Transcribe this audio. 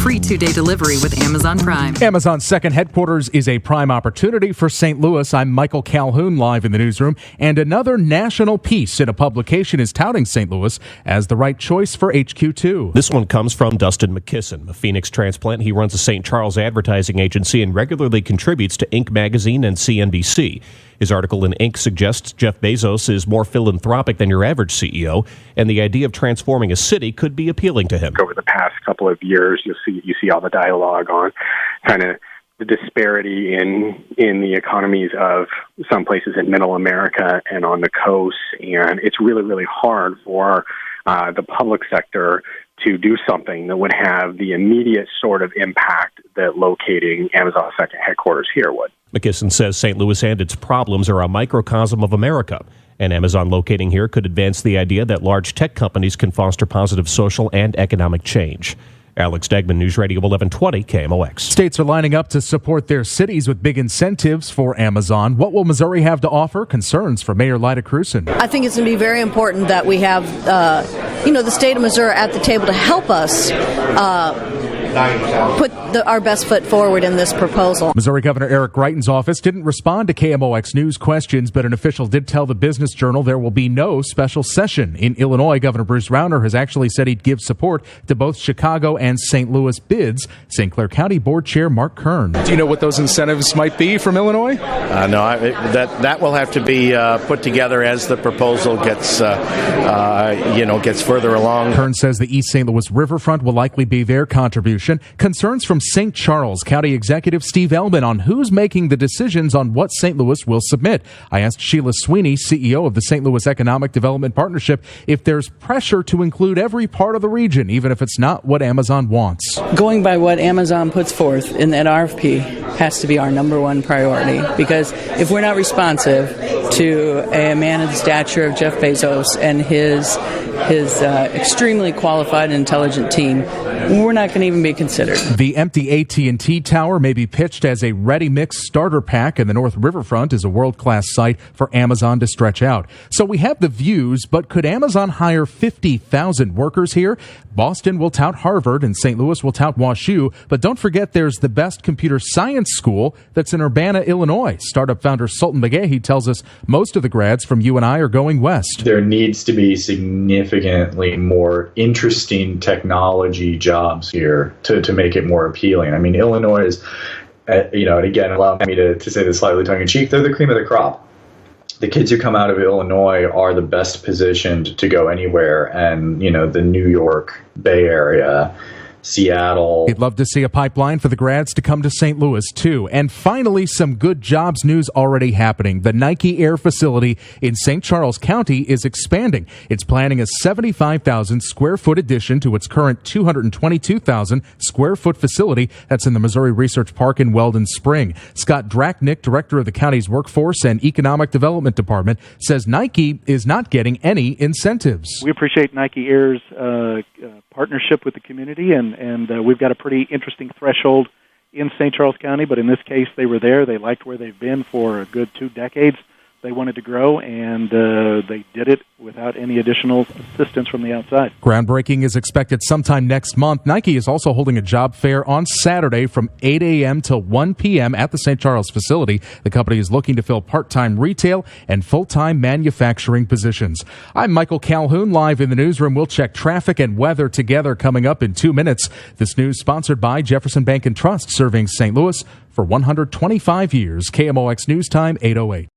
Free 2-day delivery with Amazon Prime. Amazon's second headquarters is a prime opportunity for St. Louis. I'm Michael Calhoun, live in the newsroom. And another national piece in a publication is touting St. Louis as the right choice for HQ2. This one comes from Dustin McKisson, a Phoenix transplant. He runs a St. Charles advertising agency and regularly contributes to Inc. magazine and CNBC. His article in Inc. suggests Jeff Bezos is more philanthropic than your average CEO, and the idea of transforming a city could be appealing to him. Over the past couple of years, you see all the dialogue on kind of the disparity in the economies of some places in Middle America and on the coast, and it's really, really hard for the public sector to do something that would have the immediate sort of impact that locating Amazon's second headquarters here would. McKisson says St. Louis and its problems are a microcosm of America, and Amazon locating here could advance the idea that large tech companies can foster positive social and economic change. Alex Degman, News Radio 1120 KMOX. States are lining up to support their cities with big incentives for Amazon. What will Missouri have to offer? Concerns for Mayor Lyda Krewson. I think it's going to be very important that we have, the state of Missouri at the table to help us put our best foot forward in this proposal. Missouri Governor Eric Greitens' office didn't respond to KMOX News questions, but an official did tell the Business Journal there will be no special session. In Illinois, Governor Bruce Rauner has actually said he'd give support to both Chicago and St. Louis bids. St. Clair County Board Chair Mark Kern. Do you know what those incentives might be from Illinois? No, that will have to be put together as the proposal gets further along. Kern says the East St. Louis riverfront will likely be their contribution. Concerns from St. Charles County Executive Steve Elman on who's making the decisions on what St. Louis will submit. I asked Sheila Sweeney, CEO of the St. Louis Economic Development Partnership, if there's pressure to include every part of the region, even if it's not what Amazon wants. Going by what Amazon puts forth in that RFP has to be our number one priority, because if we're not responsive to a man of the stature of Jeff Bezos and his extremely qualified and intelligent team, we're not going to even be considered. The empty AT&T tower may be pitched as a ready-mix starter pack, and the North Riverfront is a world-class site for Amazon to stretch out. So we have the views, but could Amazon hire 50,000 workers here? Boston will tout Harvard and St. Louis will tout WashU, but don't forget there's the best computer science school that's in Urbana, Illinois. Startup founder Sultan Begay tells us most of the grads from UNI are going west. There needs to be significantly more interesting technology jobs here to make it more appealing. I mean, Illinois is, and again, allow me to say this slightly tongue-in-cheek, they're the cream of the crop. The kids who come out of Illinois are the best positioned to go anywhere, and, the New York Bay Area, Seattle. We'd love to see a pipeline for the grads to come to St. Louis, too. And finally, some good jobs news already happening. The Nike Air facility in St. Charles County is expanding. It's planning a 75,000 square foot addition to its current 222,000 square foot facility that's in the Missouri Research Park in Weldon Spring. Scott Drachnick, director of the county's Workforce and Economic Development Department, says Nike is not getting any incentives. We appreciate Nike Air's partnership with the community, and we've got a pretty interesting threshold in St. Charles County, but in this case, they were there. They liked where they've been for a good 2 decades. They wanted to grow, and they did it without any additional assistance from the outside. Groundbreaking is expected sometime next month. Nike is also holding a job fair on Saturday from 8 a.m. to 1 p.m. at the St. Charles facility. The company is looking to fill part-time retail and full-time manufacturing positions. I'm Michael Calhoun, live in the newsroom. We'll check traffic and weather together coming up in 2 minutes. This news sponsored by Jefferson Bank and Trust, serving St. Louis for 125 years. KMOX News Time, 8:08.